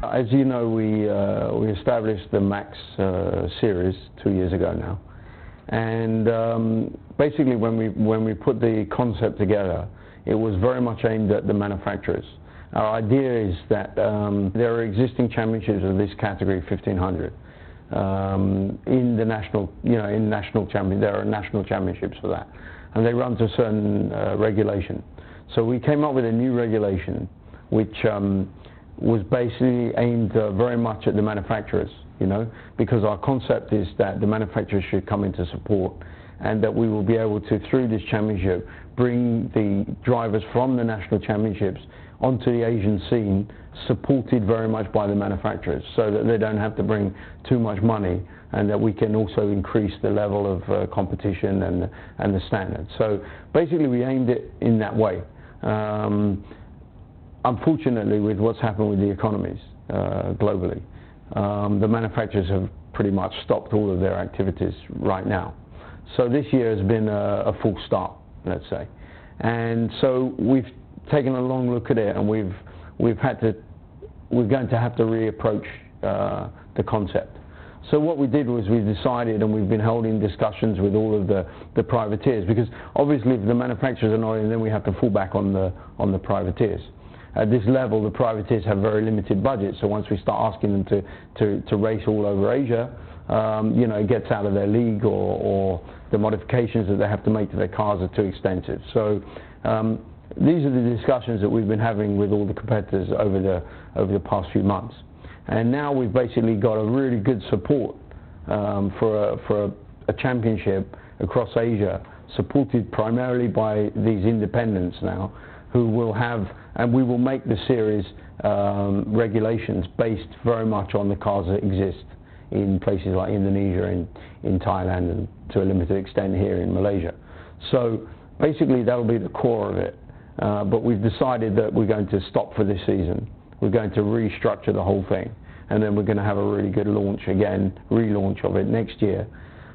As you know, we established the Max series 2 years ago now, and basically when we put the concept together, it was very much aimed at the manufacturers. Our idea is that there are existing championships of this category, 1500, in the national, in national champion. There are national championships for that, and they run to a certain regulation. So we came up with a new regulation, which was basically aimed very much at the manufacturers, because our concept is that the manufacturers should come into support, and that we will be able to, through this championship, bring the drivers from the national championships onto the Asian scene, supported very much by the manufacturers, so that they don't have to bring too much money, and that we can also increase the level of competition and the standards. So basically we aimed it in that way. Unfortunately, with what's happened with the economies globally, the manufacturers have pretty much stopped all of their activities right now. So this year has been a full start, let's say. And so we've taken a long look at it, and we're going to have to reapproach the concept. So what we did was we decided, and we've been holding discussions with all of the privateers, because obviously if the manufacturers are not in, then we have to fall back on the privateers. At this level, the privateers have very limited budgets, so once we start asking them to race all over Asia, it gets out of their league, or the modifications that they have to make to their cars are too extensive. So these are the discussions that we've been having with all the competitors over the past few months. And now we've basically got a really good support for a championship across Asia, supported primarily by these independents now, who will have, and we will make the series regulations based very much on the cars that exist in places like Indonesia, in Thailand, and to a limited extent here in Malaysia. So basically that'll be the core of it. But we've decided that we're going to stop for this season. We're going to restructure the whole thing, and then we're going to have a really good launch again, relaunch of it next year.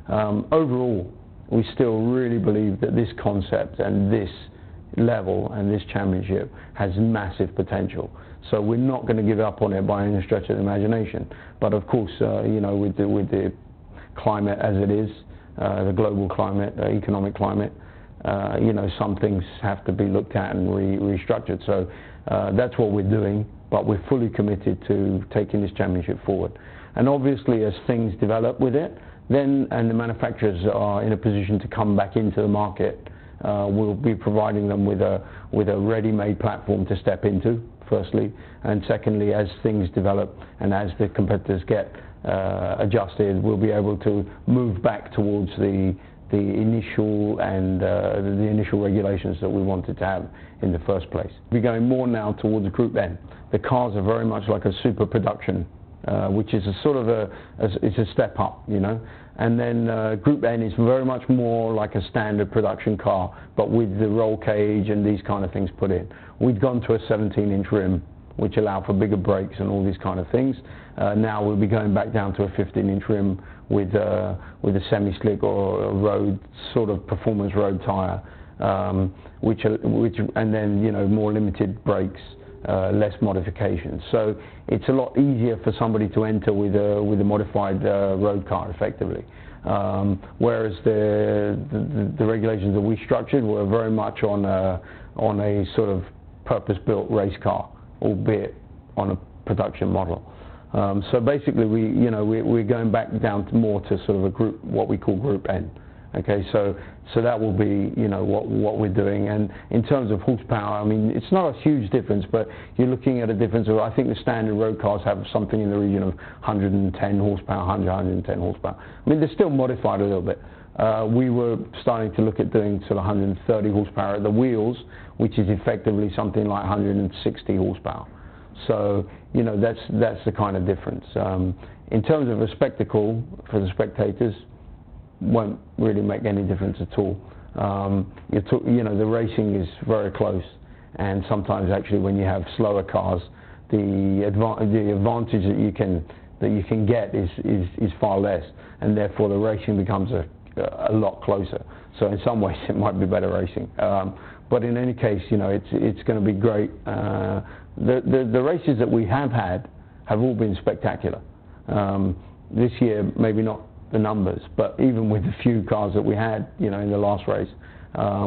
Overall, we still really believe that this concept and this level and this championship has massive potential. So we're not going to give up on it by any stretch of the imagination. But of course, with the climate as it is, the global climate, economic climate, some things have to be looked at and restructured. So that's what we're doing, but we're fully committed to taking this championship forward. And obviously, as things develop with it, and the manufacturers are in a position to come back into the market, we'll be providing them with a ready-made platform to step into, firstly, and secondly, as things develop and as the competitors get adjusted, we'll be able to move back towards the initial regulations that we wanted to have in the first place. We're going more now towards Group N. The cars are very much like a super production, which is a sort of it's a step up, And then Group N is very much more like a standard production car, but with the roll cage and these kind of things put in. We've gone to a 17-inch rim, which allow for bigger brakes and all these kind of things. Now we'll be going back down to a 15-inch rim with a semi-slick or a road sort of performance road tire, and then more limited brakes, less modifications. So it's a lot easier for somebody to enter with a modified road car effectively. Whereas the regulations that we structured were very much on a sort of purpose-built race car, albeit on a production model. So basically, we're going back down to more to sort of a group, what we call Group N. Okay, so that will be what we're doing. And in terms of horsepower, I mean, it's not a huge difference, but you're looking at a difference of, I think the standard road cars have something in the region of 110 horsepower, 110 horsepower. I mean, they're still modified a little bit. We were starting to look at doing sort of 130 horsepower at the wheels, which is effectively something like 160 horsepower. So that's the kind of difference. In terms of a spectacle for the spectators, won't really make any difference at all. The racing is very close, and sometimes actually when you have slower cars, the advantage that you can get is far less, and therefore the racing becomes a lot closer. So in some ways it might be better racing. But in any case, it's going to be great. The races that we have had have all been spectacular. This year, maybe not the numbers, but even with the few cars that we had, you know, in the last race,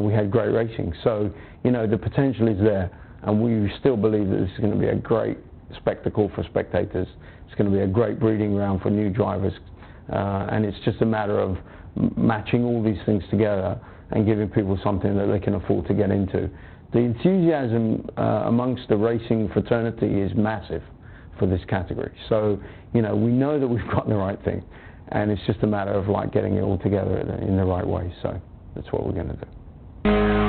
we had great racing. So, you know, the potential is there, and we still believe that this is going to be a great spectacle for spectators. It's going to be a great breeding ground for new drivers, and it's just a matter of matching all these things together and giving people something that they can afford to get into. The enthusiasm amongst the racing fraternity is massive for this category. So, you know, we know that we've got the right thing, and it's just a matter of like getting it all together in the right way. So that's what we're going to do.